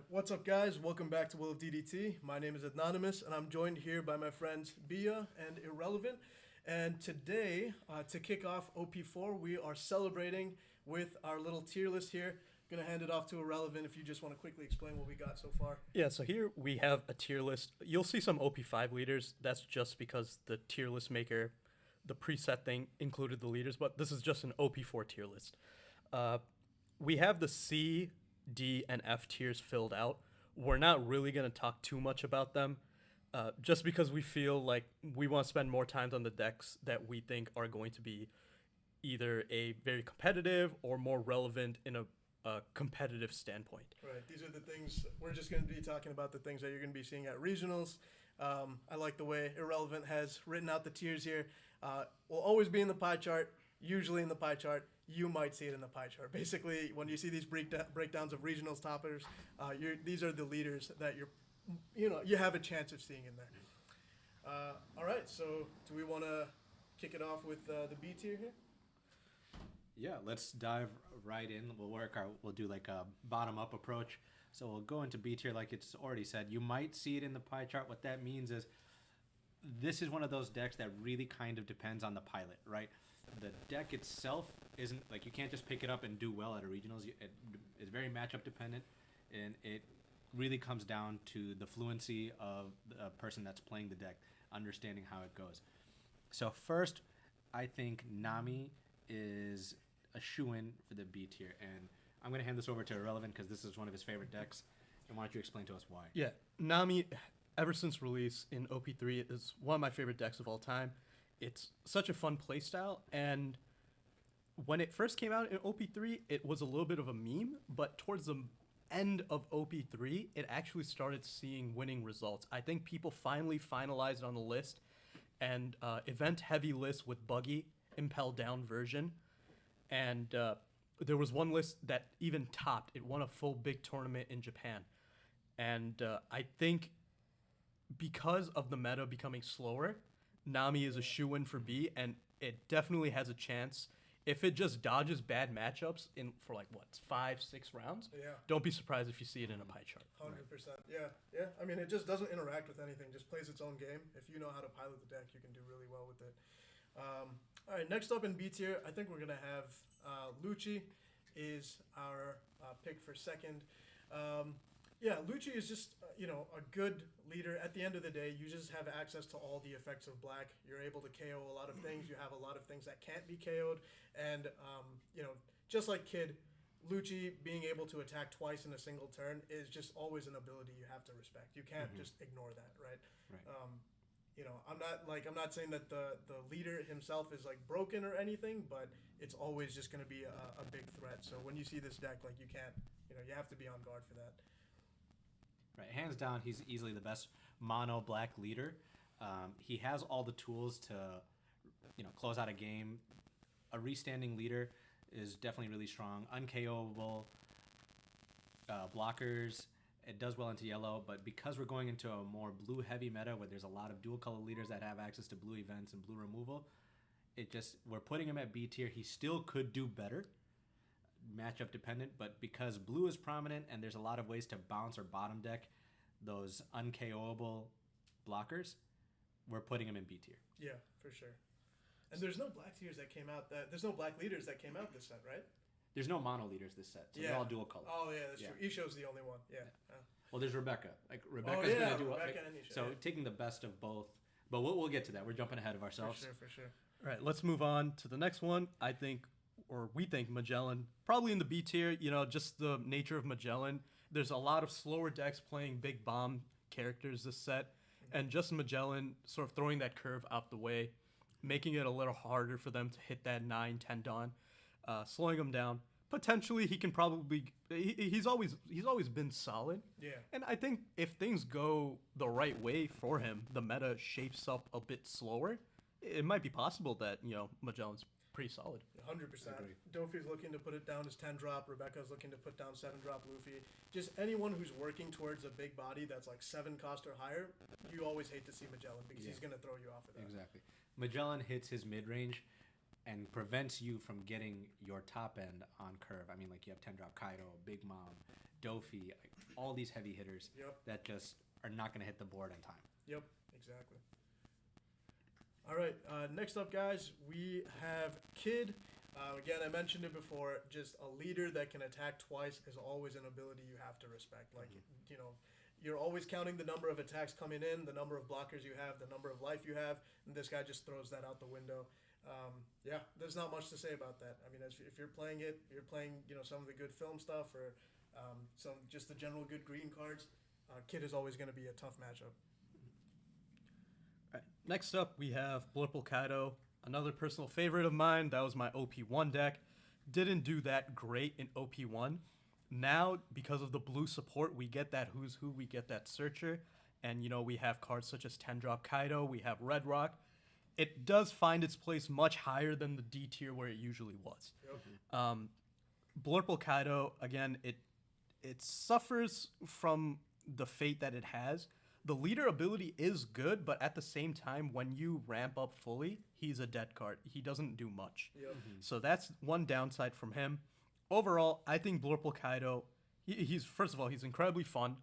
What's up, guys? Welcome back to Will of DDT. My name is Anonymous, and I'm joined here by my friends Bia and Irrelevant. And today, to kick off OP4, we are celebrating with our little tier list here. Gonna hand it off to Irrelevant if you just want to quickly explain what we got so far. Yeah, so here we have a tier list. You'll see some OP5 leaders. That's just because the tier list maker, the preset thing, included the leaders, but this is just an OP4 tier list. We have the C, D, and F tiers filled out. We're not really going to talk too much about them, just because we feel like we want to spend more time on the decks that we think are going to be either a very competitive or more relevant in a competitive standpoint. Right. These are the things we're just going to be talking about. The things that you're going to be seeing at regionals. I like the way Irrelevant has written out the tiers here. Will always be in the pie chart. Usually in the pie chart. You might see it in the pie chart. Basically, when you see these breakdowns of regionals toppers, these are the leaders that you have a chance of seeing in there. All right. So do we want to kick it off with the B tier here? Yeah, let's dive right in. We'll do like a bottom up approach. So we'll go into B tier like it's already said. You might see it in the pie chart. What that means is this is one of those decks that really kind of depends on the pilot, right? The deck itself isn't like you can't just pick it up and do well at a regionals. It's very matchup dependent, and it really comes down to the fluency of the person that's playing the deck, understanding how it goes. So first, I think Nami is a shoo-in for the B tier, and I'm going to hand this over to Irrelevant because this is one of his favorite decks, and why don't you explain to us why? Yeah, Nami, ever since release in OP3, is one of my favorite decks of all time. It's such a fun playstyle, and when it first came out in OP3, it was a little bit of a meme, but towards the end of OP3, it actually started seeing winning results. I think people finally finalized on the list, and event-heavy list with Buggy, Impel Down version, and there was one list that even topped. It won a full big tournament in Japan, and I think because of the meta becoming slower, Nami is a shoo-in for B, and it definitely has a chance. If it just dodges bad matchups for 5-6 rounds, don't be surprised if you see it in a pie chart. 100%. Yeah. I mean, it just doesn't interact with anything. Just plays its own game. If you know how to pilot the deck, you can do really well with it. All right, next up in B tier, I think we're going to have Lucci is our pick for second. Lucci is just, a good leader. At the end of the day, you just have access to all the effects of black. You're able to KO a lot of things. You have a lot of things that can't be KO'd. And, just like Kid, Lucci being able to attack twice in a single turn is just always an ability you have to respect. You can't just ignore that, right? I'm not saying that the leader himself is broken or anything, but it's always just going to be a big threat. So when you see this deck, you can't, you have to be on guard for that. Right, hands down, he's easily the best mono black leader. He has all the tools to, close out a game. A restanding leader is definitely really strong. UnKO'able blockers. It does well into yellow, but because we're going into a more blue heavy meta where there's a lot of dual color leaders that have access to blue events and blue removal, we're putting him at B tier. He still could do better, matchup dependent, but because blue is prominent and there's a lot of ways to bounce or bottom deck those UnKO'able blockers, we're putting him in B tier. Yeah, for sure. And there's no black tiers that came out. There's no black leaders that came out this set, right? There's no mono leaders this set, so they're all dual color. Oh yeah, that's true. Isho's the only one. Yeah. Well, there's Rebecca. Rebecca's gonna do Rebecca and Isho. So taking the best of both, but we'll get to that. We're jumping ahead of ourselves. For sure. All right, let's move on to the next one. We think Magellan, probably in the B tier, just the nature of Magellan. There's a lot of slower decks playing big bomb characters this set, and just Magellan sort of throwing that curve out the way, making it a little harder for them to hit that 9-10 dawn, slowing them down. Potentially, he can probably he's always been solid. Yeah. And I think if things go the right way for him, the meta shapes up a bit slower. It might be possible that Magellan's pretty solid. 100%. Dofi's looking to put it down as 10 drop. Rebecca's looking to put down 7 drop Luffy. Just anyone who's working towards a big body that's 7 cost or higher, you always hate to see Magellan because he's going to throw you off of that. Exactly. Magellan hits his mid range and prevents you from getting your top end on curve. I mean, you have 10 drop Kaido, Big Mom, Dofi, like, all these heavy hitters Yep. that just are not going to hit the board on time. Yep, exactly. All right, next up, guys, we have Kid. Again, I mentioned it before. Just a leader that can attack twice is always an ability you have to respect. Like, you know, you're always counting the number of attacks coming in, the number of blockers you have, the number of life you have, and this guy just throws that out the window. Yeah, there's not much to say about that. I mean, if you're playing it, you're playing, you know, some of the good film stuff or some just the general good green cards. Kid is always going to be a tough matchup. All right. Next up, we have Blurple Kaido, another personal favorite of mine. That was my OP1 deck. Didn't do that great in OP1. Now, because of the blue support, we get that Who's Who, we get that Searcher, and, you know, we have cards such as 10-drop Kaido, we have Red Rock. It does find its place much higher than the D tier where it usually was. Yep. Blurple Kaido, again, it suffers from the fate that it has. The leader ability is good, but at the same time, when you ramp up fully, he's a dead card. He doesn't do much. Yep. So that's one downside from him. Overall, I think Blurple Kaido, he's first of all, he's incredibly fun,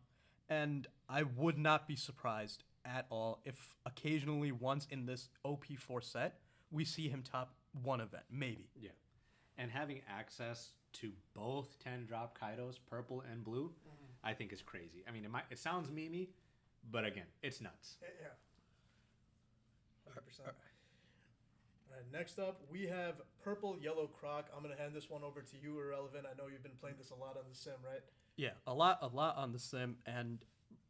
and I would not be surprised at all if occasionally once in this OP4 set, we see him top one event, maybe. Yeah. And having access to both 10-drop Kaidos, purple and blue, I think is crazy. I mean, it sounds memey, but again, it's nuts. Yeah. 100%. All right, next up, we have Purple Yellow Croc. I'm going to hand this one over to you, Irrelevant. I know you've been playing this a lot on the sim, right? Yeah, a lot on the sim, and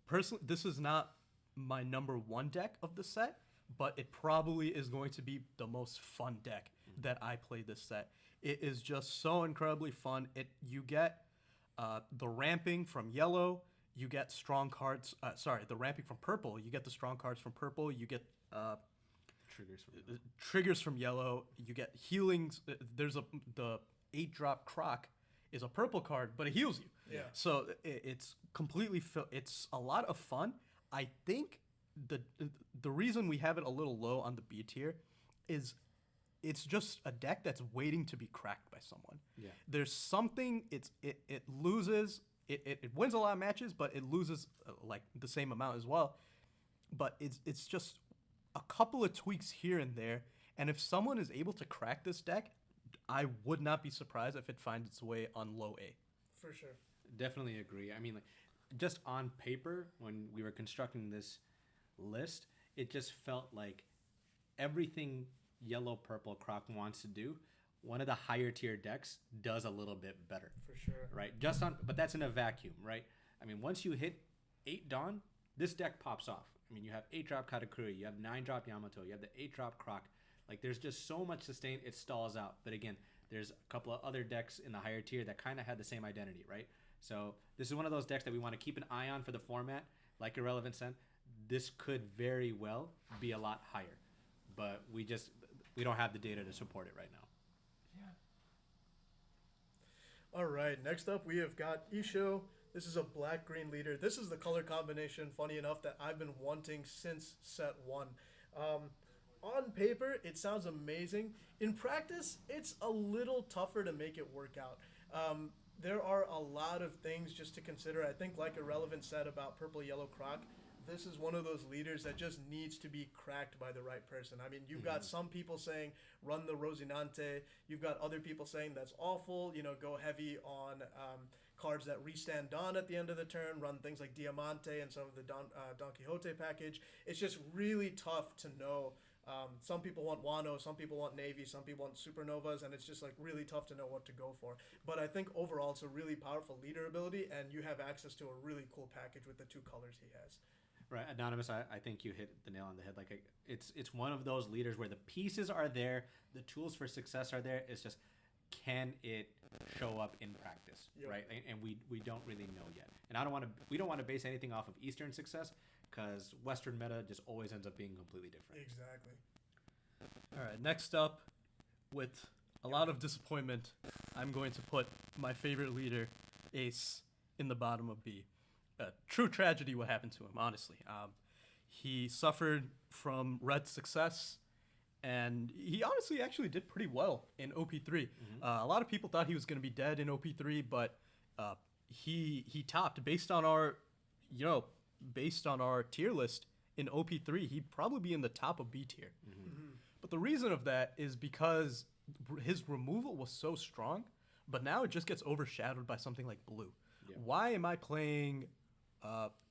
personally, this is not my number one deck of the set, but it probably is going to be the most fun deck that I play this set. It is just so incredibly fun. You get the ramping from yellow, you get strong cards. The ramping from purple, you get the strong cards from purple. You get triggers from yellow. You get healings. There's the 8-drop Croc is a purple card, but it heals you. Yeah. So it's completely it's a lot of fun. I think the reason we have it a little low on the B tier is it's just a deck that's waiting to be cracked by someone. Yeah. There's something it loses. It wins a lot of matches, but it loses like the same amount as well. But it's just a couple of tweaks here and there, and if someone is able to crack this deck, I would not be surprised if it finds its way on low A. For sure. Definitely agree. I mean, like, just on paper, when we were constructing this list, it just felt like everything Yellow Purple Croc wants to do, one of the higher tier decks does a little bit better. For sure. Right? But that's in a vacuum, right? I mean, once you hit 8 Dawn, this deck pops off. I mean, you have 8-drop Katakuri, you have 9-drop Yamato, you have the 8-drop Croc. Like, there's just so much sustain, it stalls out. But again, there's a couple of other decks in the higher tier that kind of had the same identity, right? So this is one of those decks that we want to keep an eye on for the format. Like Irrelevant said, this could very well be a lot higher. But we don't have the data to support it right now. All right, next up we have got Isho. This is a black-green leader. This is the color combination, funny enough, that I've been wanting since set 1. On paper, it sounds amazing. In practice, it's a little tougher to make it work out. There are a lot of things just to consider. I think like Irrelevant said about Purple Yellow Croc, this is one of those leaders that just needs to be cracked by the right person. I mean, you've got some people saying run the Rosinante. You've got other people saying that's awful. You know, go heavy on cards that restand Dawn at the end of the turn. Run things like Diamante and some of the Don Quixote package. It's just really tough to know. Some people want Wano, some people want Navy, some people want Supernovas, and it's just like really tough to know what to go for. But I think overall it's a really powerful leader ability, and you have access to a really cool package with the 2 colors he has. Right, Anonymous, I think you hit the nail on the head. Like, it's one of those leaders where the pieces are there, the tools for success are there. It's just, can it show up in practice, right? And we don't really know yet. And we don't want to base anything off of Eastern success, because Western meta just always ends up being completely different. Exactly. All right, next up, with a lot of disappointment, I'm going to put my favorite leader, Ace, in the bottom of B. True tragedy what happened to him, honestly. He suffered from red success, and he honestly actually did pretty well in OP3. A lot of people thought he was going to be dead in OP3, but he topped based on our, based on our tier list in OP3. He'd probably be in the top of B tier. But the reason of that is because his removal was so strong, but now it just gets overshadowed by something like blue. Yeah. Why am I playing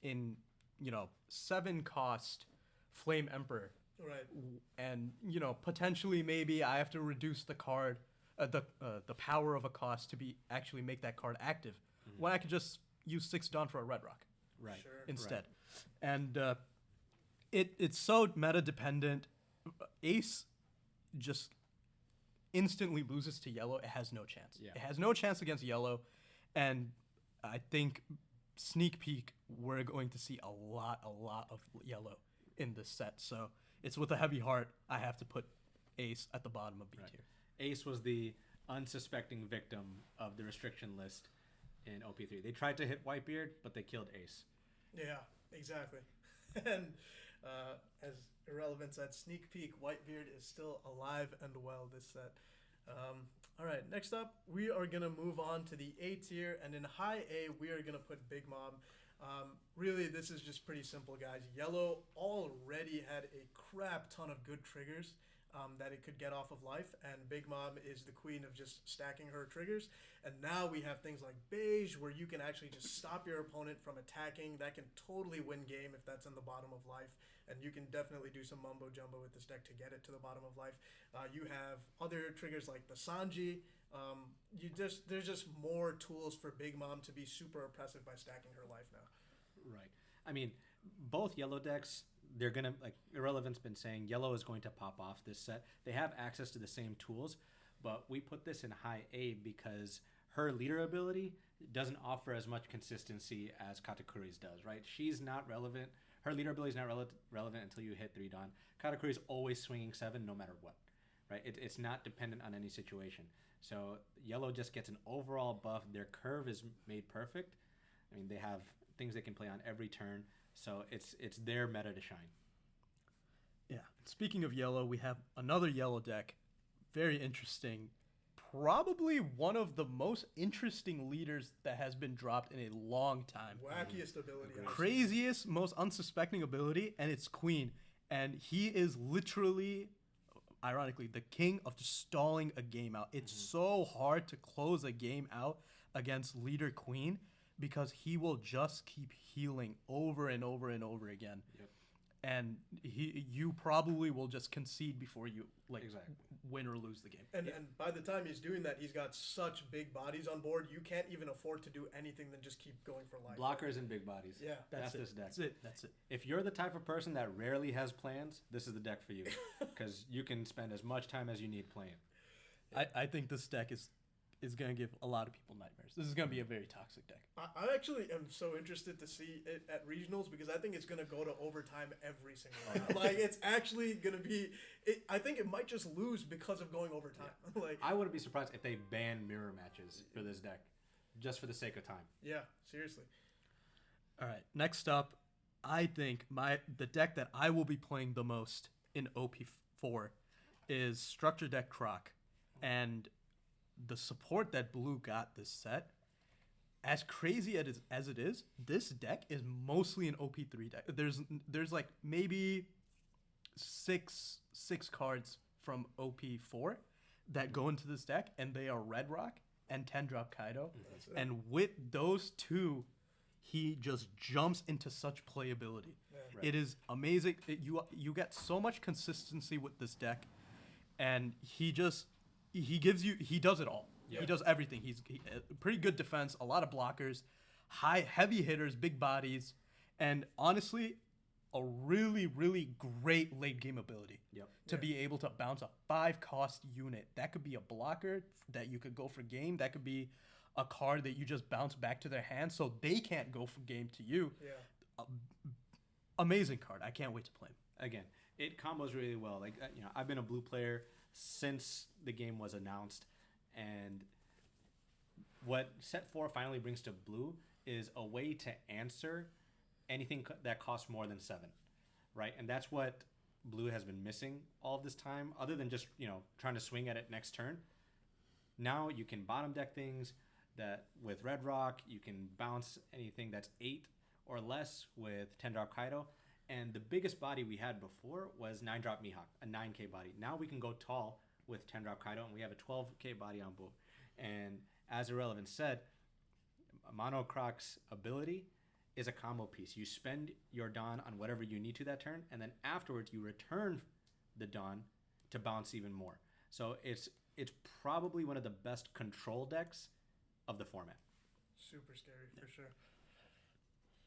in 7 cost Flame Emperor? Right. And potentially maybe I have to reduce the card, the power of a cost to be actually make that card active, when I could just use 6 Dawn for a red rock Right. Sure. instead. And it's so meta dependent. Ace just instantly loses to yellow. It has no chance. Yeah. It has no chance against yellow, and I think sneak peek we're going to see a lot of yellow in this set. So it's with a heavy heart I have to put Ace at the bottom of B Right. tier. Ace was the unsuspecting victim of the restriction list in OP3. They tried to hit Whitebeard, but they killed Ace. Yeah, exactly. And as Irrelevant said, sneak peek, Whitebeard is still alive and well this set. All right, next up, we are going to move on to the A tier. And in high A, we are going to put Big Mom. Really, this is just pretty simple, guys. Yellow already had a crap ton of good triggers that it could get off of life, and Big Mom is the queen of just stacking her triggers. And now we have things like Beige, where you can actually just stop your opponent from attacking. That can totally win game if that's in the bottom of life, and you can definitely do some mumbo jumbo with this deck to get it to the bottom of life. You have other triggers like the Sanji. There's just more tools for Big Mom to be super oppressive by stacking her life now. Right. I mean, both yellow decks, they're going to, like Irrelevant's been saying, yellow is going to pop off this set. They have access to the same tools, but we put this in high A because her leader ability doesn't offer as much consistency as Katakuri's does, right? She's not relevant. Her leader ability is not relevant until you hit 3 Dawn. Katakuri's always swinging 7 no matter what, right? It's not dependent on any situation. So yellow just gets an overall buff. Their curve is made perfect. I mean, they have things they can play on every turn. So it's their meta to shine. Yeah. Speaking of yellow, we have another yellow deck. Very interesting. Probably one of the most interesting leaders that has been dropped in a long time. Wackiest ability. I've seen. Craziest, most unsuspecting ability, and it's Queen. And he is literally, ironically, the king of just stalling a game out. It's so hard to close a game out against leader Queen because he will just keep healing over and over and over again. Yep. and you probably will just concede before you win or lose the game. And by the time he's doing that, he's got such big bodies on board. You can't even afford to do anything than just keep going for life. Blockers and big bodies. Yeah, that's this deck. That's it. If you're the type of person that rarely has plans, this is the deck for you because you can spend as much time as you need playing. I think this deck is going to give a lot of people nightmares. This is going to be a very toxic deck. I actually am so interested to see it at regionals because I think it's going to go to overtime every single round. Like, it's actually going to be... I think it might just lose because of going overtime. Yeah. I wouldn't be surprised if they ban mirror matches for this deck, just for the sake of time. Yeah, seriously. All right, next up, I think the deck that I will be playing the most in OP4 is Structure Deck Croc. And the support that Blue got this set, as crazy as it is, this deck is mostly an OP3 deck. There's like maybe six cards from OP4 that go into this deck, and they are Red Rock and 10-drop Kaido. And with those two, he just jumps into such playability. Yeah. Right. It is amazing. You get so much consistency with this deck, and he does it all. Yeah. He does everything. He's pretty good defense, a lot of blockers, heavy hitters, big bodies, and honestly, a really, really great late game ability. To be able to bounce a 5-cost unit. That could be a blocker that you could go for game. That could be a card that you just bounce back to their hand so they can't go for game to you. Yeah. Amazing card. I can't wait to play him. Again, it combos really well. Like, I've been a blue player since the game was announced, and what set 4 finally brings to blue is a way to answer anything that costs more than 7, right? And that's what blue has been missing all of this time, other than just trying to swing at it next turn. Now you can bottom deck things. that with Red Rock, you can bounce anything that's 8 or less with 10-drop Kaido. And the biggest body we had before was 9-drop Mihawk, a 9k body. Now we can go tall with 10-drop Kaido, and we have a 12k body on board. And as Irrelevant said, Mono Croc's ability is a combo piece. You spend your Dawn on whatever you need to that turn, and then afterwards you return the Dawn to bounce even more. So it's probably one of the best control decks of the format. Super scary for sure.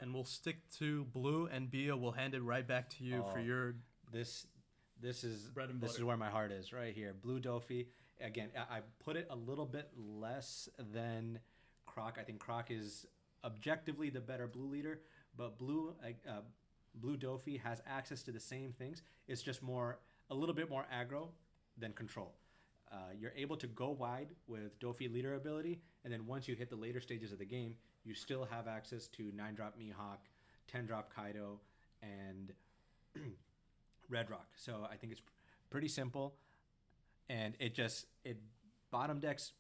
And we'll stick to blue, and Bia will hand it right back to you for your This is bread and this butter. is where my heart is, right here. Blue Dofi. Again, I put it a little bit less than Croc. I think Croc is objectively the better blue leader, but Blue Dofi has access to the same things. It's just a little bit more aggro than control. You're able to go wide with Dofi leader ability, and then once you hit the later stages of the game, you still have access to 9-drop Mihawk, 10-drop Kaido, and Red Rock. So I think it's pretty simple, and it bottom decks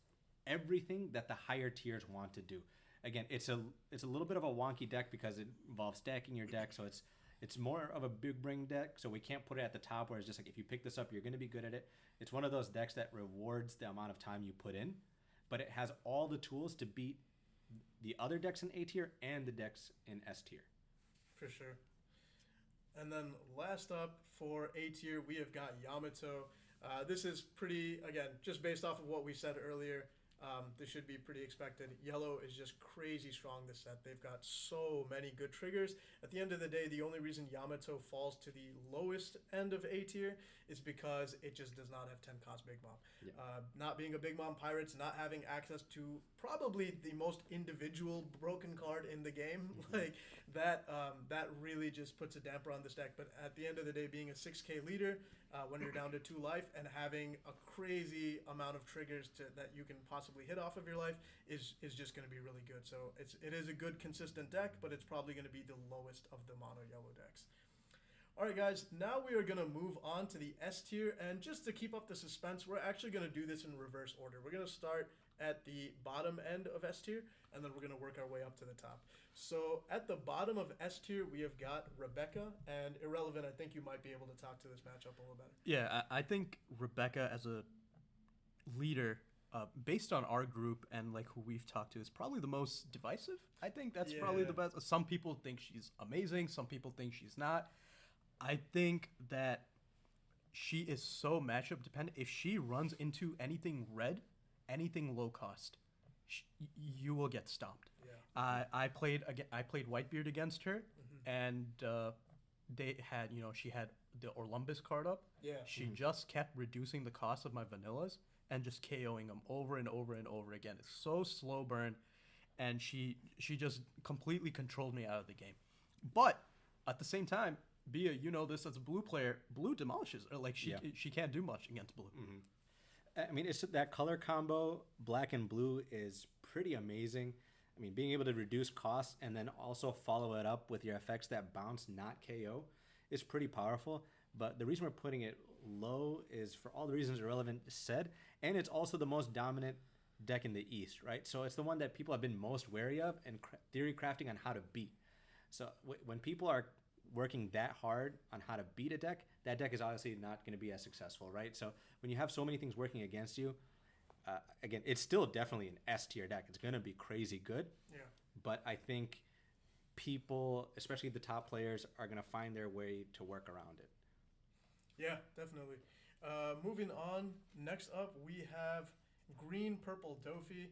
everything that the higher tiers want to do. Again, it's a little bit of a wonky deck because it involves stacking your deck, so it's more of a big brain deck, so we can't put it at the top where it's just like if you pick this up, you're going to be good at it. It's one of those decks that rewards the amount of time you put in, but it has all the tools to beat the other decks in A tier and the decks in S tier. For sure. And then last up for A tier, we have got Yamato. This is pretty, again, just based off of what we said earlier, this should be pretty expected. Yellow is just crazy strong this set. They've got so many good triggers. At the end of the day, the only reason Yamato falls to the lowest end of A tier is because it just does not have 10 cost Big Mom. Yeah. Not being a Big Mom Pirates, not having access to probably the most individual broken card in the game, like that really just puts a damper on this deck. But at the end of the day, being a 6k leader, when you're down to 2 life and having a crazy amount of triggers that you can possibly hit off of your life is just going to be really good. So it is a good consistent deck, but it's probably going to be the lowest of the mono yellow decks. All right, guys, now we are going to move on to the S tier, and just to keep up the suspense, we're actually going to do this in reverse order. We're going to start at the bottom end of S tier, and then we're going to work our way up to the top. So at the bottom of S tier, we have got Rebecca, and Irrelevant, I think you might be able to talk to this matchup a little better. Yeah, I think Rebecca as a leader, based on our group and like who we've talked to, is probably the most divisive. I think that's probably the best. Some people think she's amazing. Some people think she's not. I think that she is so matchup dependent. If she runs into anything red, anything low cost, you will get stomped. Yeah. I played Whitebeard against her, and they had she had the Orlumbus card up. Yeah. She just kept reducing the cost of my vanillas and just KOing them over and over and over again. It's so slow burn, and she just completely controlled me out of the game. But at the same time, Bia, you know this as a blue player, blue demolishes her. Like she can't do much against blue. Mm-hmm. I mean, it's that color combo, black and blue, is pretty amazing. I mean, being able to reduce costs and then also follow it up with your effects that bounce, not KO, is pretty powerful. But the reason we're putting it low is for all the reasons Irrelevant said, and it's also the most dominant deck in the East, right? So it's the one that people have been most wary of and theory crafting on how to beat. So when people are working that hard on how to beat a deck, that deck is obviously not going to be as successful, right? So when you have so many things working against you, again, it's still definitely an S tier deck. It's going to be crazy good. Yeah. But I think people, especially the top players, are going to find their way to work around it. Yeah, definitely. Moving on, next up we have Green Purple Dofi.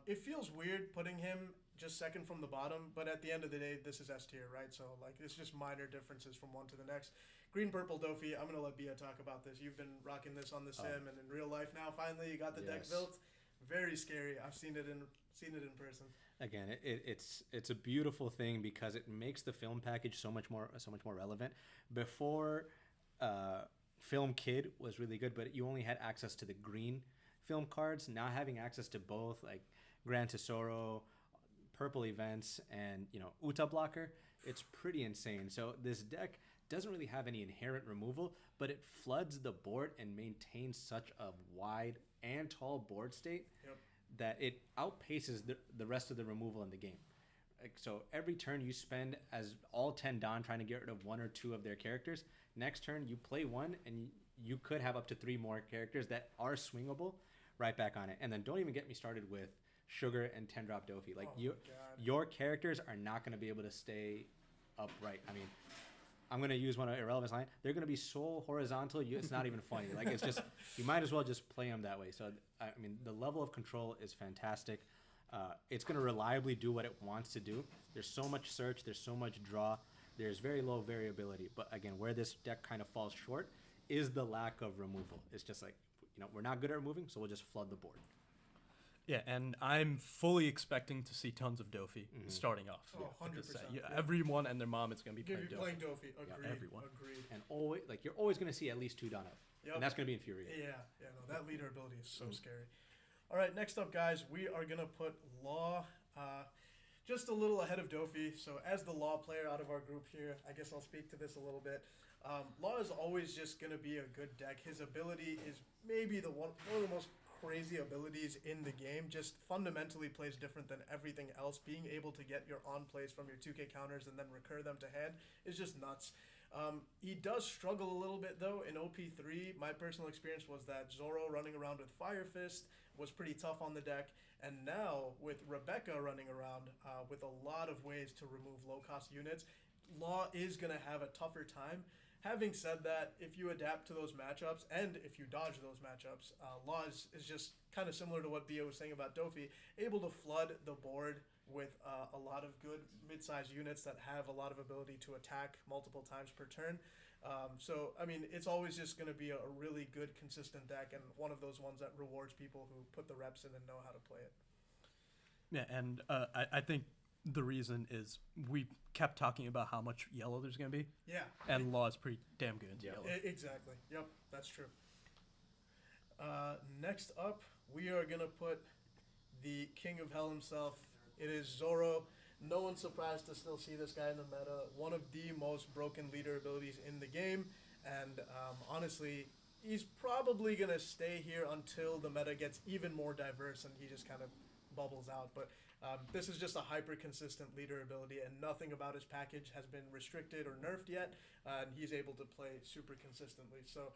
It feels weird putting him just second from the bottom, but at the end of the day, this is S tier, right? So like it's just minor differences from one to the next. Green Purple Dofi, I'm gonna let Bia talk about this. You've been rocking this on the sim and in real life now. Finally, you got the deck built. Very scary. I've seen it in person. Again, it's a beautiful thing because it makes the film package so much more relevant. Before, Film Kid was really good, but you only had access to the green film cards. Now having access to both, like Grand Tesoro, purple events, and Uta blocker, it's pretty insane. So this deck doesn't really have any inherent removal, but it floods the board and maintains such a wide and tall board state that it outpaces the rest of the removal in the game. Like, so every turn you spend as all 10 Don trying to get rid of one or two of their characters. Next turn you play one, and you could have up to 3 more characters that are swingable right back on it. And then don't even get me started with Sugar and 10-drop Dofi. Like, your characters are not going to be able to stay upright. I mean, I'm going to use one of Irrelevant's line. They're going to be so horizontal, it's not even funny. Like, it's just, you might as well just play them that way. So, I mean, the level of control is fantastic. It's going to reliably do what it wants to do. There's so much search. There's so much draw. There's very low variability. But again, where this deck kind of falls short is the lack of removal. It's just like, we're not good at removing, so we'll just flood the board. Yeah, and I'm fully expecting to see tons of Dofi starting off. Oh, 100%. Yeah, everyone and their mom is going to be playing Dofi. Playing Dofi. Agreed. Everyone. Agreed. And always, like, you're always going to see at least 2 Don up. Yep. And that's going to be infuriating. Yeah, no, that leader ability is so scary. All right, next up, guys, we are going to put Law just a little ahead of Dofi. So as the Law player out of our group here, I guess I'll speak to this a little bit. Law is always just going to be a good deck. His ability is maybe one of the most crazy abilities in the game. Just fundamentally plays different than everything else. Being able to get your on plays from your 2K counters and then recur them to hand is just nuts. He does struggle a little bit though in OP3. My personal experience was that Zoro running around with Fire Fist was pretty tough on the deck, and now with Rebecca running around with a lot of ways to remove low cost units, Law is going to have a tougher time. Having said that, if you adapt to those matchups and if you dodge those matchups, Law is just kind of similar to what Bia was saying about Dofi, able to flood the board with a lot of good mid-sized units that have a lot of ability to attack multiple times per turn. So, I mean, it's always just going to be a really good, consistent deck and one of those ones that rewards people who put the reps in and know how to play it. Yeah, and I think the reason is we kept talking about how much yellow there's going to be. Yeah. And Law is pretty damn good into yellow. Exactly. Yep, that's true. Next up, we are going to put the King of Hell himself. It is Zoro. No one's surprised to still see this guy in the meta. One of the most broken leader abilities in the game. And honestly, he's probably going to stay here until the meta gets even more diverse and he just kind of bubbles out. But this is just a hyper-consistent leader ability, and nothing about his package has been restricted or nerfed yet. And he's able to play super consistently. So,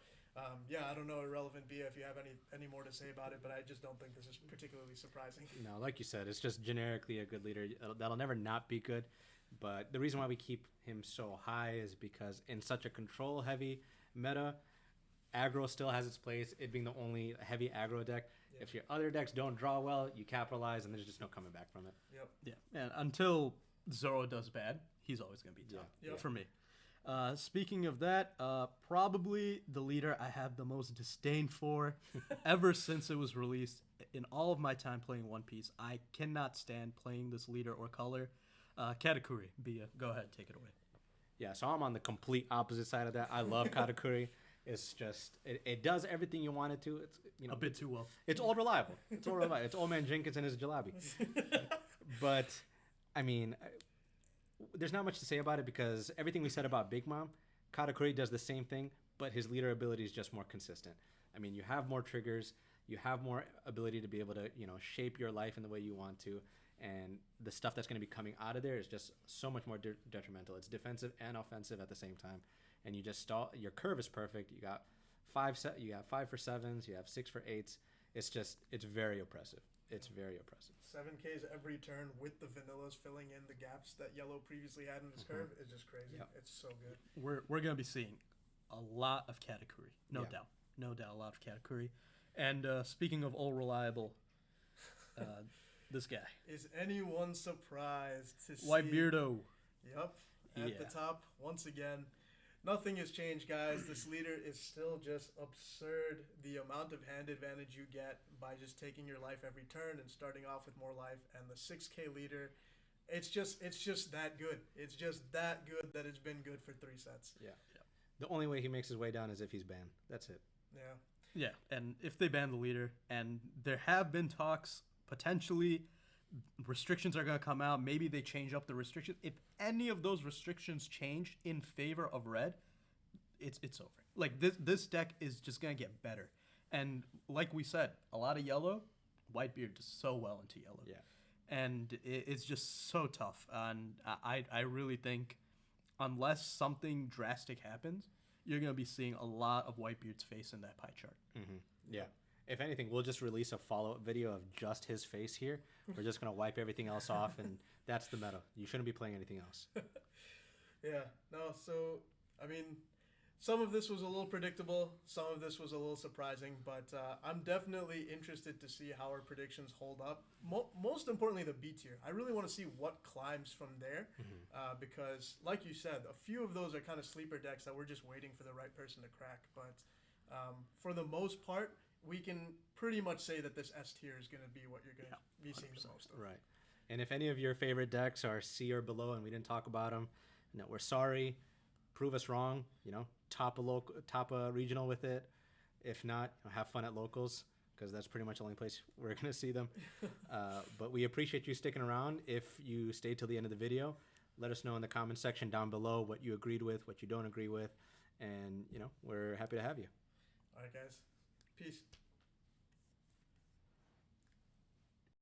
yeah, I don't know, Irrelevant Bia, if you have any more to say about it, but I just don't think this is particularly surprising. No, like you said, it's just generically a good leader. That'll never not be good. But the reason why we keep him so high is because in such a control-heavy meta, aggro still has its place, it being the only heavy aggro deck. Yeah. If your other decks don't draw well, you capitalize, and there's just no coming back from it. Yep. Yeah, and until Zoro does bad, he's always going to be tough for me. Speaking of that, probably the leader I have the most disdain for ever since it was released. In all of my time playing One Piece, I cannot stand playing this leader or color. Katakuri, Bia, go ahead, take it away. Yeah, so I'm on the complete opposite side of that. I love Katakuri. It's just it does everything you want it to. It's a bit too well. It's all reliable. It's all reliable. It's Old Man Jenkins and his jalebi. But I mean, there's not much to say about it because everything we said about Big Mom, Katakuri does the same thing, but his leader ability is just more consistent. I mean, you have more triggers, you have more ability to be able to shape your life in the way you want to, and the stuff that's going to be coming out of there is just so much more detrimental. It's defensive and offensive at the same time. And you just stall. Your curve is perfect. You got 5 for 7s. You have 6 for 8s. It's very oppressive. It's very oppressive. 7Ks every turn with the vanillas filling in the gaps that Yellow previously had in his curve is just crazy. Yep. It's so good. We're gonna be seeing a lot of Katakuri, no doubt, a lot of Katakuri. And speaking of all reliable, this guy. Is anyone surprised to see White Beardo? Yep, at the top once again. Nothing has changed, guys. This leader is still just absurd. The amount of hand advantage you get by just taking your life every turn and starting off with more life, and the 6K leader, it's just that good. It's just that good that it's been good for 3 sets. Yeah. The only way he makes his way down is if he's banned. That's it. Yeah, and if they ban the leader, and there have been talks, potentially restrictions are going to come out. Maybe they change up the restrictions. If any of those restrictions change in favor of red, it's over. Like this deck is just going to get better. And like we said, a lot of yellow, Whitebeard does so well into yellow. Yeah. And it's just so tough. And I really think unless something drastic happens, you're going to be seeing a lot of Whitebeard's face in that pie chart. Mm-hmm. Yeah. If anything, we'll just release a follow-up video of just his face here. We're just going to wipe everything else off, and that's the meta. You shouldn't be playing anything else. Yeah, no, so, I mean, some of this was a little predictable, some of this was a little surprising, but I'm definitely interested to see how our predictions hold up. Most importantly, the B tier. I really want to see what climbs from there, because, like you said, a few of those are kind of sleeper decks that we're just waiting for the right person to crack, but for the most part, we can pretty much say that this S tier is going to be what you're going to be seeing the most of. Right. And if any of your favorite decks are C or below and we didn't talk about them, no, we're sorry. Prove us wrong. You know, top a regional with it. If not, have fun at locals, because that's pretty much the only place we're going to see them. But we appreciate you sticking around. If you stayed till the end of the video, let us know in the comment section down below what you agreed with, what you don't agree with. And, you know, we're happy to have you. All right, guys. Peace.